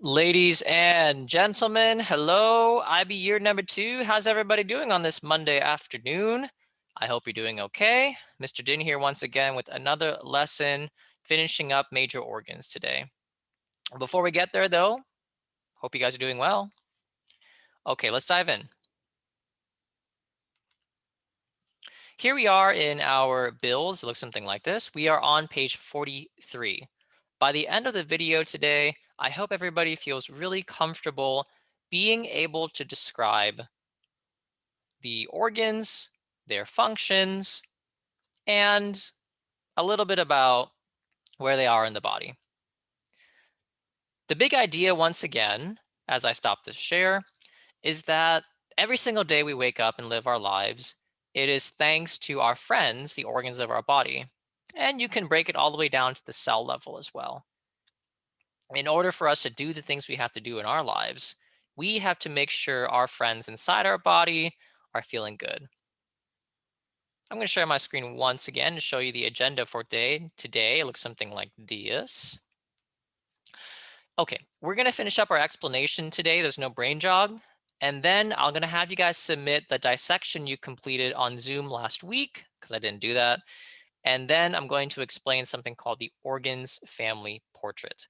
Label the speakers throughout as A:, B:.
A: Ladies and gentlemen, hello, IB year number 2. How's everybody doing on this Monday afternoon? I hope you're doing okay. Mr. Din here once again with another lesson, finishing up major organs today. Before we get there though, hope you guys are doing well. Okay, let's dive in. Here we are in our bills. It looks something like this. We are on page 43. By the end of the video today, I hope everybody feels really comfortable being able to describe the organs, their functions, and a little bit about where they are in the body. The big idea, once again, as I stop the share, is that every single day we wake up and live our lives, it is thanks to our friends, the organs of our body. And you can break it all the way down to the cell level as well. In order for us to do the things we have to do in our lives, we have to make sure our friends inside our body are feeling good. I'm going to share my screen once again to show you the agenda for today. It looks something like this. Okay, we're going to finish up our explanation today. There's no brain jog. And then I'm going to have you guys submit the dissection you completed on Zoom last week, because I didn't do that. And then I'm going to explain something called the organs family portrait.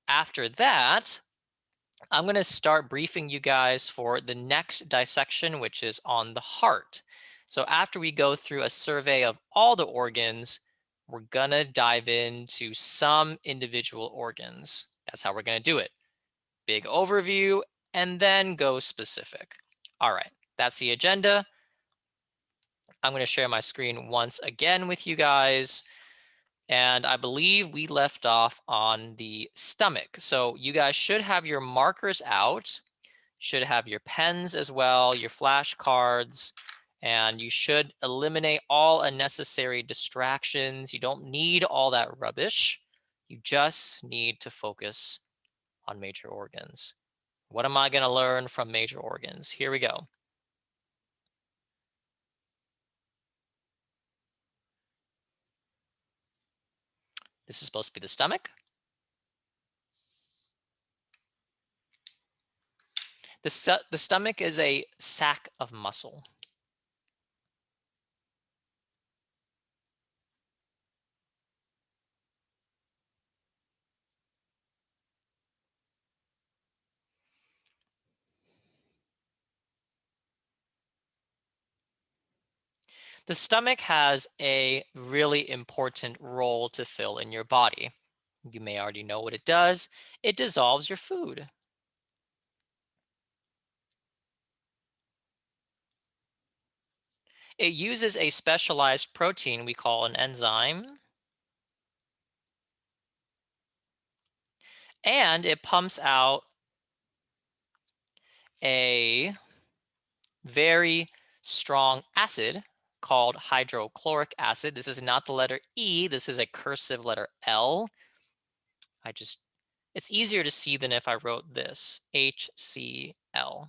A: After that, I'm going to start briefing you guys for the next dissection, which is on the heart. So after we go through a survey of all the organs, we're going to dive into some individual organs. That's how we're going to do it. Big overview and then go specific. All right, that's the agenda. I'm going to share my screen once again with you guys. And I believe we left off on the stomach. So you guys should have your markers out, should have your pens as well, your flashcards, and you should eliminate all unnecessary distractions. You don't need all that rubbish. You just need to focus on major organs. What am I going to learn from major organs? Here we go. This is supposed to be the stomach. The stomach is a sac of muscle. The stomach has a really important role to fill in your body. You may already know what it does. It dissolves your food. It uses a specialized protein we call an enzyme. And it pumps out a very strong acid called hydrochloric acid. This is not the letter E, this is a cursive letter L. It's easier to see than if I wrote this, HCl,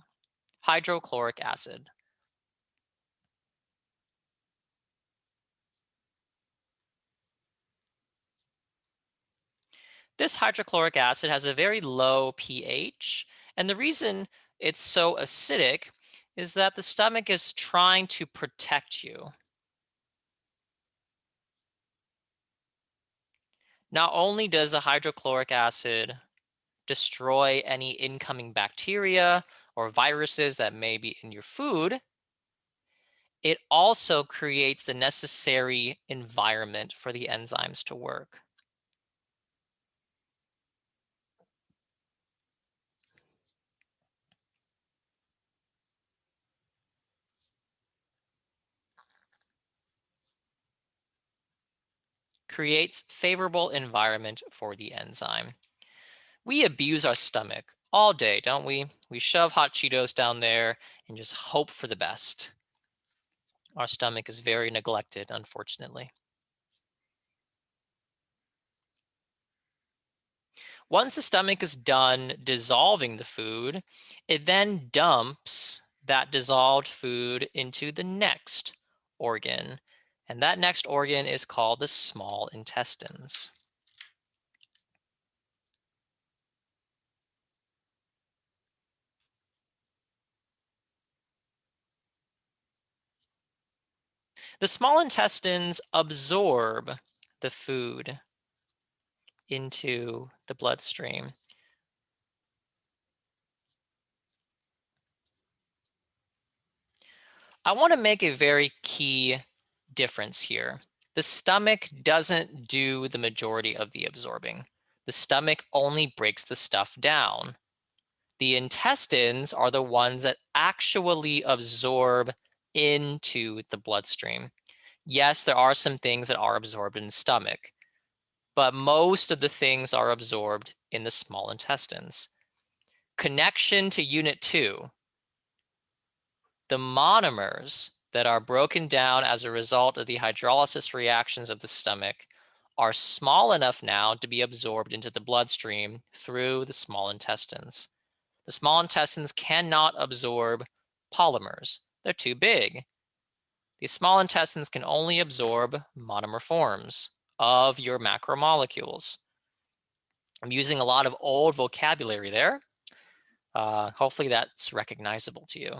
A: hydrochloric acid. This hydrochloric acid has a very low pH, and the reason it's so acidic is that the stomach is trying to protect you. Not only does the hydrochloric acid destroy any incoming bacteria or viruses that may be in your food, it also creates the necessary environment for the enzymes to work. Creates favorable environment for the enzyme. We abuse our stomach all day, don't we? We shove hot Cheetos down there and just hope for the best. Our stomach is very neglected, unfortunately. Once the stomach is done dissolving the food, it then dumps that dissolved food into the next organ. And that next organ is called the small intestines. The small intestines absorb the food into the bloodstream. I want to make a very key difference here. The stomach doesn't do the majority of the absorbing. The stomach only breaks the stuff down. The intestines are the ones that actually absorb into the bloodstream. Yes, there are some things that are absorbed in the stomach, but most of the things are absorbed in the small intestines. Connection to Unit 2. The monomers that are broken down as a result of the hydrolysis reactions of the stomach are small enough now to be absorbed into the bloodstream through the small intestines. The small intestines cannot absorb polymers. They're too big. These small intestines can only absorb monomer forms of your macromolecules. I'm using a lot of old vocabulary there. Hopefully that's recognizable to you.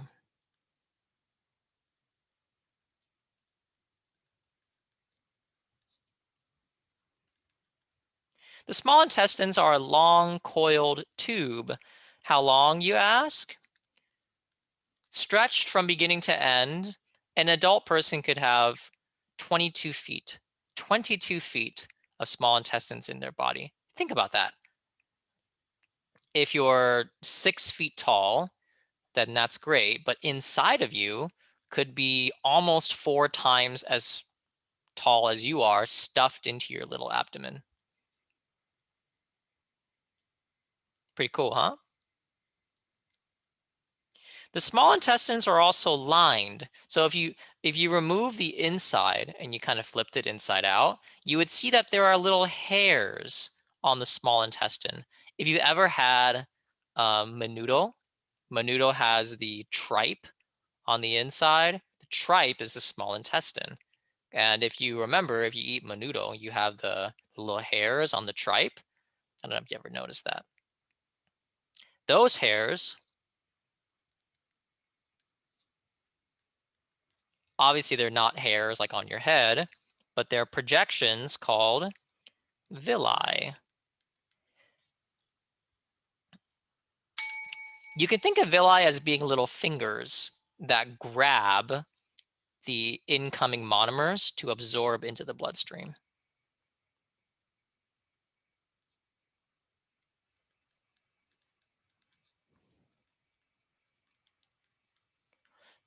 A: The small intestines are a long coiled tube. How long, you ask? Stretched from beginning to end, an adult person could have 22 feet. 22 feet of small intestines in their body. Think about that. If you're 6 feet tall, then that's great. But inside of you could be almost 4 times as tall as you are stuffed into your little abdomen. Pretty cool, huh? The small intestines are also lined. So if you remove the inside and you kind of flipped it inside out, you would see that there are little hairs on the small intestine. If you've ever had menudo, menudo has the tripe on the inside. The tripe is the small intestine. And if you remember, if you eat menudo, you have the little hairs on the tripe. I don't know if you ever noticed that. Those hairs, obviously they're not hairs like on your head, but they're projections called villi. You can think of villi as being little fingers that grab the incoming monomers to absorb into the bloodstream.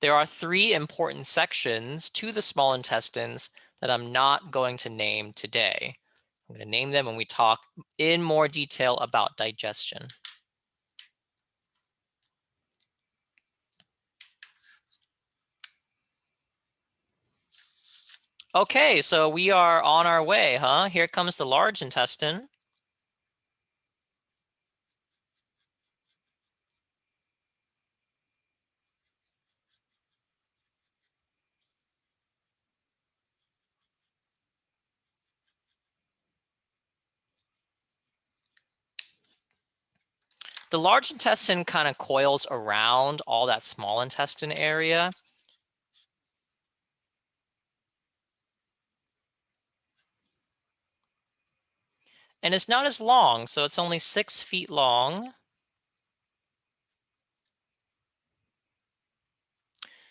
A: There are 3 important sections to the small intestines that I'm not going to name today. I'm going to name them when we talk in more detail about digestion. Okay, so we are on our way, huh? Here comes the large intestine. The large intestine kind of coils around all that small intestine area. And it's not as long, so it's only 6 feet long.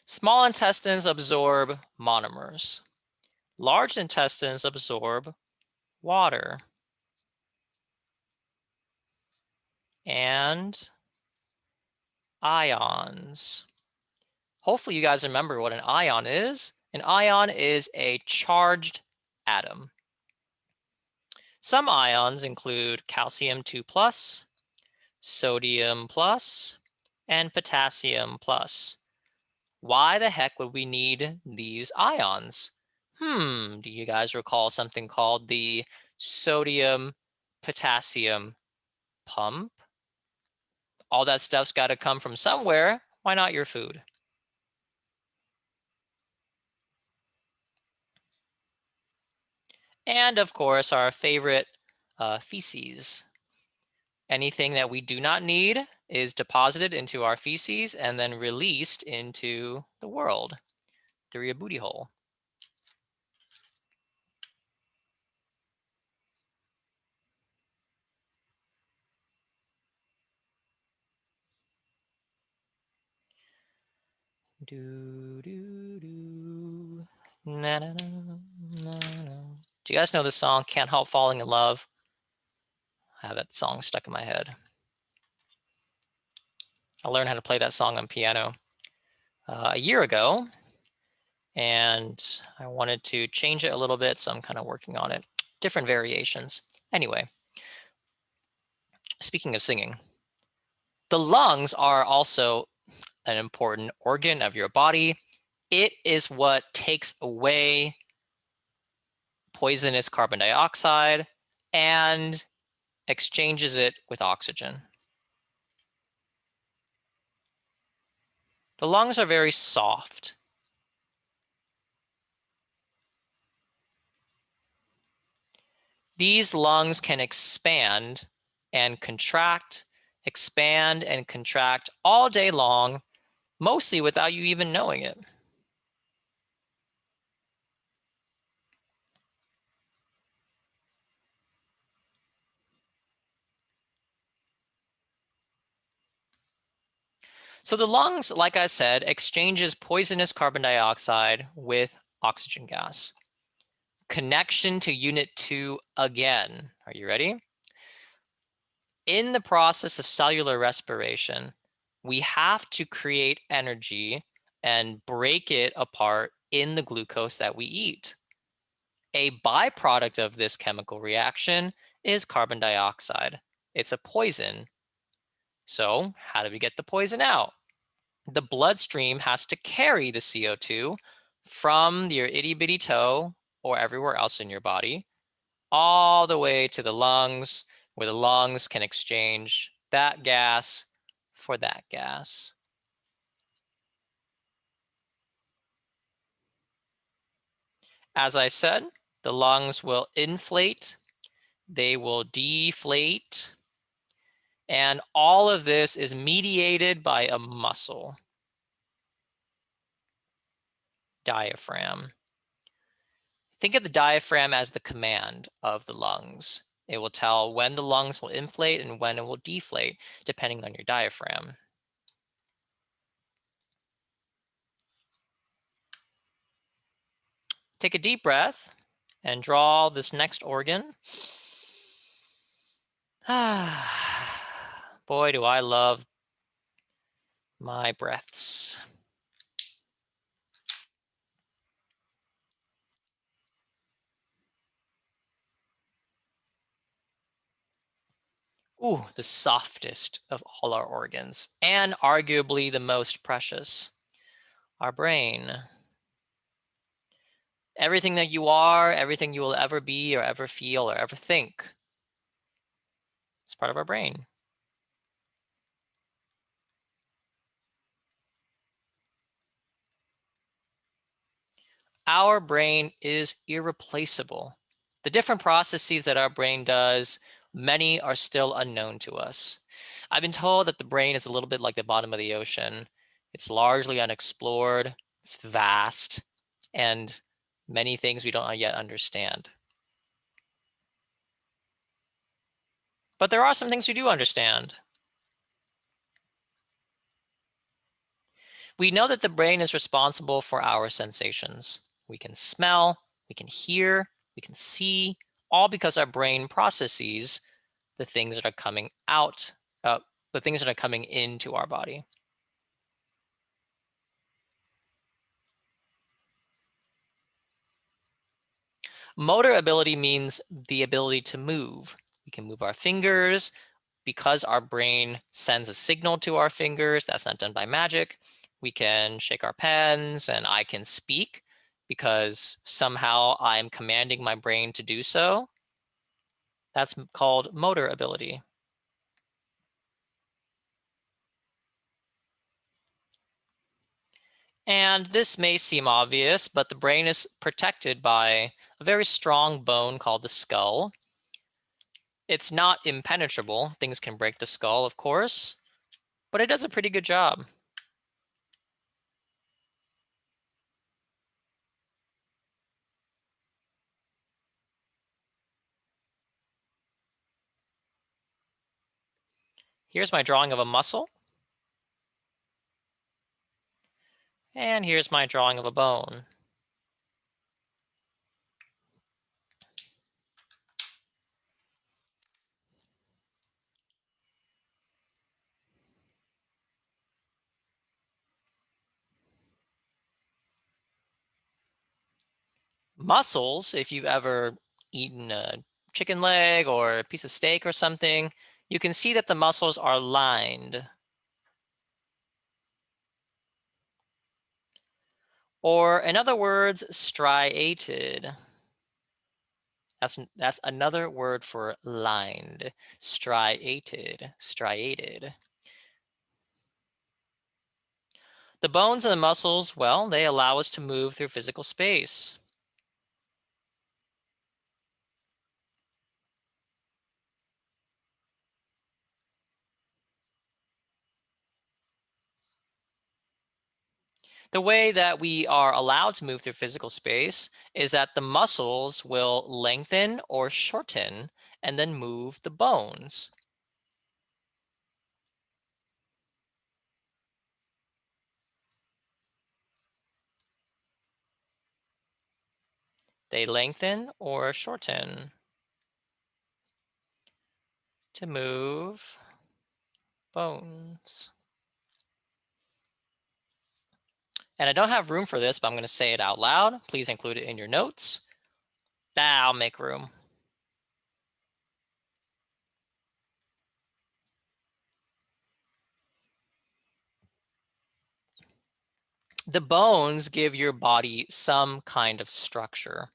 A: Small intestines absorb monomers. Large intestines absorb water and ions. Hopefully you guys remember what an ion is. An ion is a charged atom. Some ions include calcium 2+, sodium+, and potassium+. Why the heck would we need these ions? Do you guys recall something called the sodium-potassium pump? All that stuff's got to come from somewhere. Why not your food? And of course, our favorite feces. Anything that we do not need is deposited into our feces and then released into the world through your booty hole. Do, do, do. Na, na, na, na, na. Do you guys know this song, Can't Help Falling in Love? I have that song stuck in my head. I learned how to play that song on piano a year ago, and I wanted to change it a little bit, so I'm kind of working on it. Different variations. Anyway, speaking of singing, the lungs are also an important organ of your body. It is what takes away poisonous carbon dioxide and exchanges it with oxygen. The lungs are very soft. These lungs can expand and contract all day long, mostly without you even knowing it. So the lungs, like I said, exchanges poisonous carbon dioxide with oxygen gas. Connection to unit 2 again. Are you ready? In the process of cellular respiration, we have to create energy and break it apart in the glucose that we eat. A byproduct of this chemical reaction is carbon dioxide. It's a poison. So how do we get the poison out? The bloodstream has to carry the CO2 from your itty bitty toe or everywhere else in your body all the way to the lungs, where the lungs can exchange that gas for that gas. As I said, the lungs will inflate, they will deflate, and all of this is mediated by a muscle, diaphragm. Think of the diaphragm as the command of the lungs. It will tell when the lungs will inflate and when it will deflate, depending on your diaphragm. Take a deep breath and draw this next organ. Boy, do I love my breaths. Ooh, the softest of all our organs, and arguably the most precious, our brain. Everything that you are, everything you will ever be or ever feel or ever think is part of our brain. Our brain is irreplaceable. The different processes that our brain does, many are still unknown to us. I've been told that the brain is a little bit like the bottom of the ocean. It's largely unexplored, it's vast, and many things we don't yet understand. But there are some things we do understand. We know that the brain is responsible for our sensations. We can smell, we can hear, we can see, all because our brain processes the things that are coming out, the things that are coming into our body. Motor ability means the ability to move. We can move our fingers because our brain sends a signal to our fingers. That's not done by magic. We can shake our pens, and I can speak because somehow I'm commanding my brain to do so. That's called motor ability. And this may seem obvious, but the brain is protected by a very strong bone called the skull. It's not impenetrable. Things can break the skull, of course, but it does a pretty good job. Here's my drawing of a muscle. And here's my drawing of a bone. Muscles, if you've ever eaten a chicken leg or a piece of steak or something, you can see that the muscles are lined. Or in other words, striated. That's another word for lined. Striated, striated. The bones and the muscles, well, they allow us to move through physical space. The way that we are allowed to move through physical space is that the muscles will lengthen or shorten and then move the bones. They lengthen or shorten to move bones. And I don't have room for this, but I'm going to say it out loud. Please include it in your notes. I'll make room. The bones give your body some kind of structure.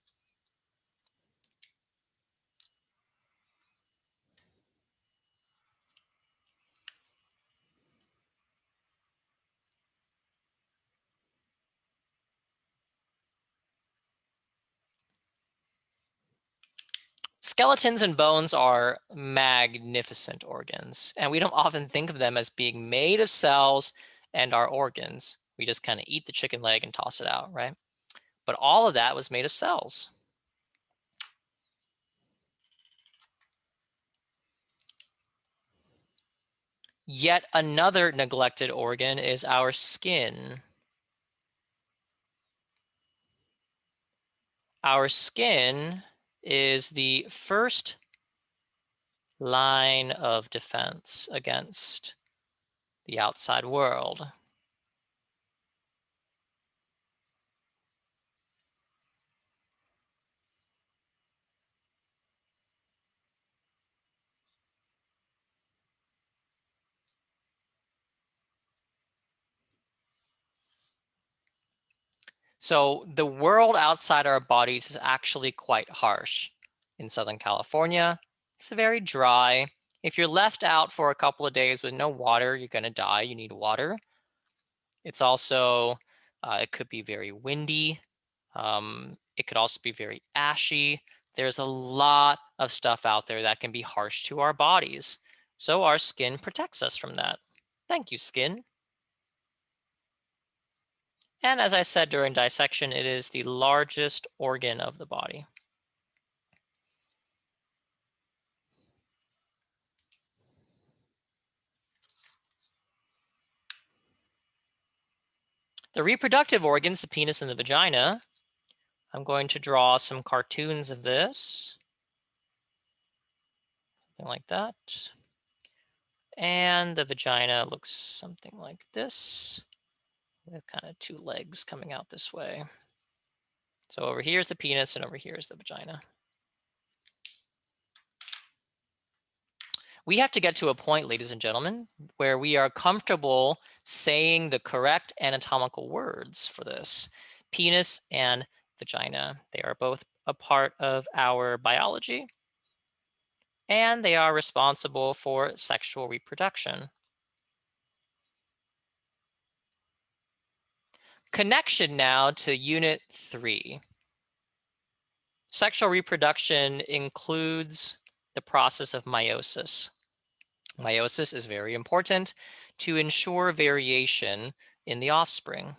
A: Skeletons and bones are magnificent organs, and we don't often think of them as being made of cells and our organs. We just kind of eat the chicken leg and toss it out, right? But all of that was made of cells. Yet another neglected organ is our skin. Our skin is the first line of defense against the outside world. So the world outside our bodies is actually quite harsh. In Southern California, it's very dry. If you're left out for a couple of days with no water, you're going to die. You need water. It's also, it could be very windy. It could also be very ashy. There's a lot of stuff out there that can be harsh to our bodies. So our skin protects us from that. Thank you, skin. And as I said during dissection, it is the largest organ of the body. The reproductive organs, the penis and the vagina, I'm going to draw some cartoons of this. Something like that. And the vagina looks something like this, with kind of two legs coming out this way. So over here is the penis and over here is the vagina. We have to get to a point, ladies and gentlemen, where we are comfortable saying the correct anatomical words for this. Penis and vagina, they are both a part of our biology, and they are responsible for sexual reproduction. Connection now to Unit 3. Sexual reproduction includes the process of meiosis. Meiosis is very important to ensure variation in the offspring.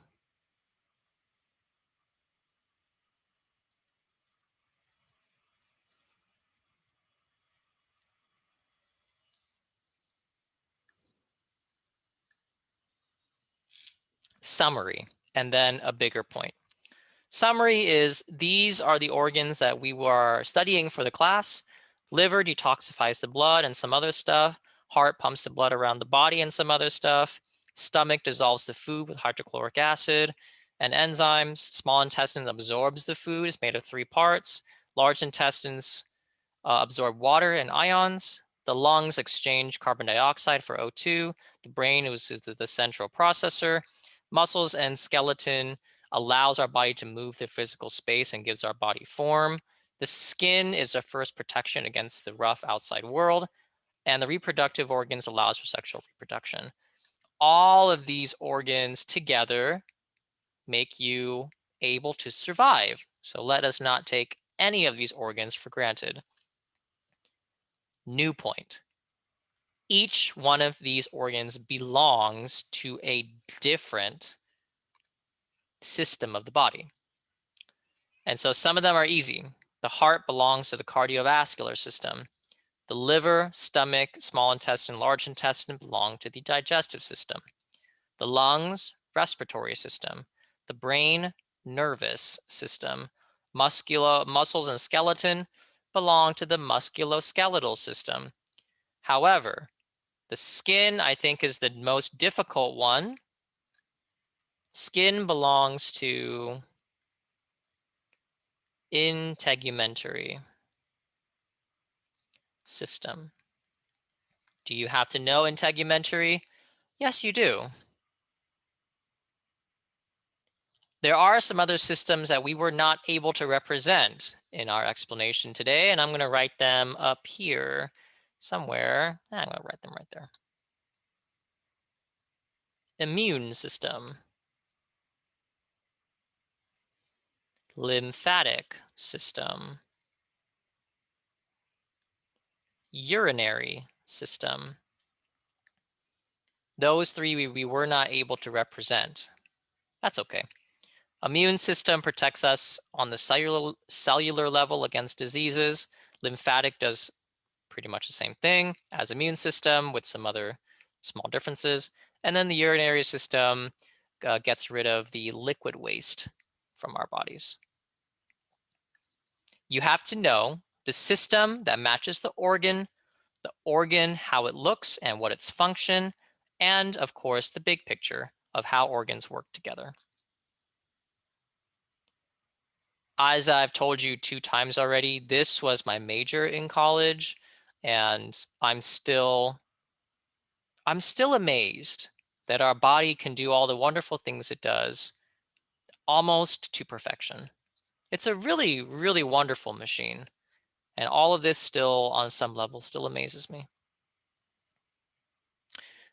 A: Summary. and then a bigger point. Summary is these are the organs that we were studying for the class. Liver detoxifies the blood and some other stuff. Heart pumps the blood around the body and some other stuff. Stomach dissolves the food with hydrochloric acid and enzymes. Small intestine absorbs the food. It's made of 3 parts. Large intestines absorb water and ions. The lungs exchange carbon dioxide for O2. The brain is the central processor. Muscles and skeleton allows our body to move through physical space and gives our body form. The skin is the first protection against the rough outside world. And the reproductive organs allows for sexual reproduction. All of these organs together make you able to survive. So let us not take any of these organs for granted. New point. Each one of these organs belongs to a different system of the body. And so some of them are easy. The heart belongs to the cardiovascular system. The liver, stomach, small intestine, large intestine belong to the digestive system. The lungs, respiratory system. The brain, nervous system. Muscles and skeleton belong to the musculoskeletal system. However, the skin, I think, is the most difficult one. Skin belongs to integumentary system. Do you have to know integumentary? Yes, you do. There are some other systems that we were not able to represent in our explanation today, and I'm going to write them up here somewhere. I'm going to write them right there. Immune system. Lymphatic system. Urinary system. Those 3 we were not able to represent. That's okay. Immune system protects us on the cellular level against diseases. Lymphatic does pretty much the same thing as immune system with some other small differences. And then the urinary system gets rid of the liquid waste from our bodies. You have to know the system that matches the organ, how it looks and what its function, and of course, the big picture of how organs work together. As I've told you 2 times already, this was my major in college, and I'm still amazed that our body can do all the wonderful things it does almost to perfection. It's a really, really wonderful machine. And all of this still, on some level, still amazes me.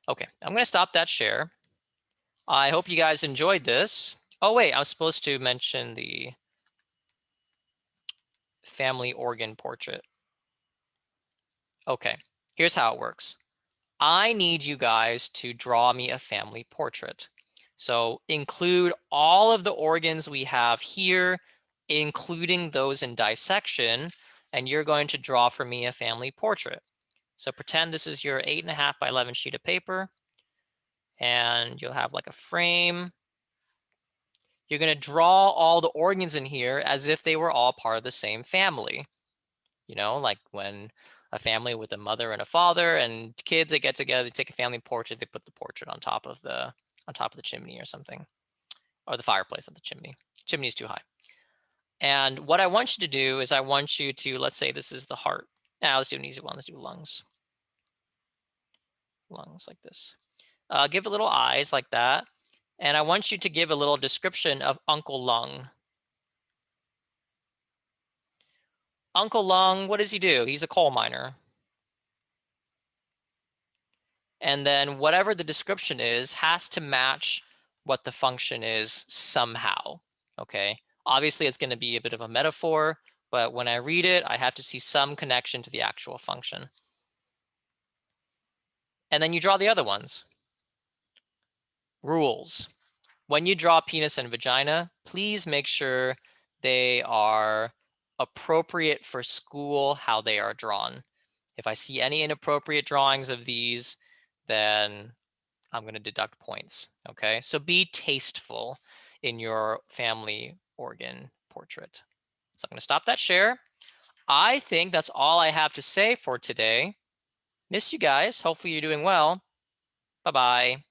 A: Okay, I'm going to stop that share. I hope you guys enjoyed this. Oh, wait, I was supposed to mention the family organ portrait. Okay, here's how it works. I need you guys to draw me a family portrait. So include all of the organs we have here, including those in dissection, and you're going to draw for me a family portrait. So pretend this is your 8.5 by 11 sheet of paper, and you'll have like a frame. You're going to draw all the organs in here as if they were all part of the same family. You know, like when a family with a mother and a father and kids, they get together, they take a family portrait, they put the portrait on top of the chimney or something, or the fireplace of the chimney. Chimney is too high. And what I want you to do is I want you to, let's say this is the heart. Now let's do an easy one. Let's do lungs. Lungs like this. Give a little eyes like that. And I want you to give a little description of Uncle Lung. Uncle Lung, what does he do? He's a coal miner. And then whatever the description is has to match what the function is somehow, okay? Obviously, it's going to be a bit of a metaphor, but when I read it, I have to see some connection to the actual function. And then you draw the other ones. Rules. When you draw penis and vagina, please make sure they are appropriate for school, how they are drawn. If I see any inappropriate drawings of these, then I'm going to deduct points. Okay, so be tasteful. in your family organ portrait. So I'm going to stop that share. I think that's all I have to say for today. Miss you guys. Hopefully you're doing well. Bye-bye.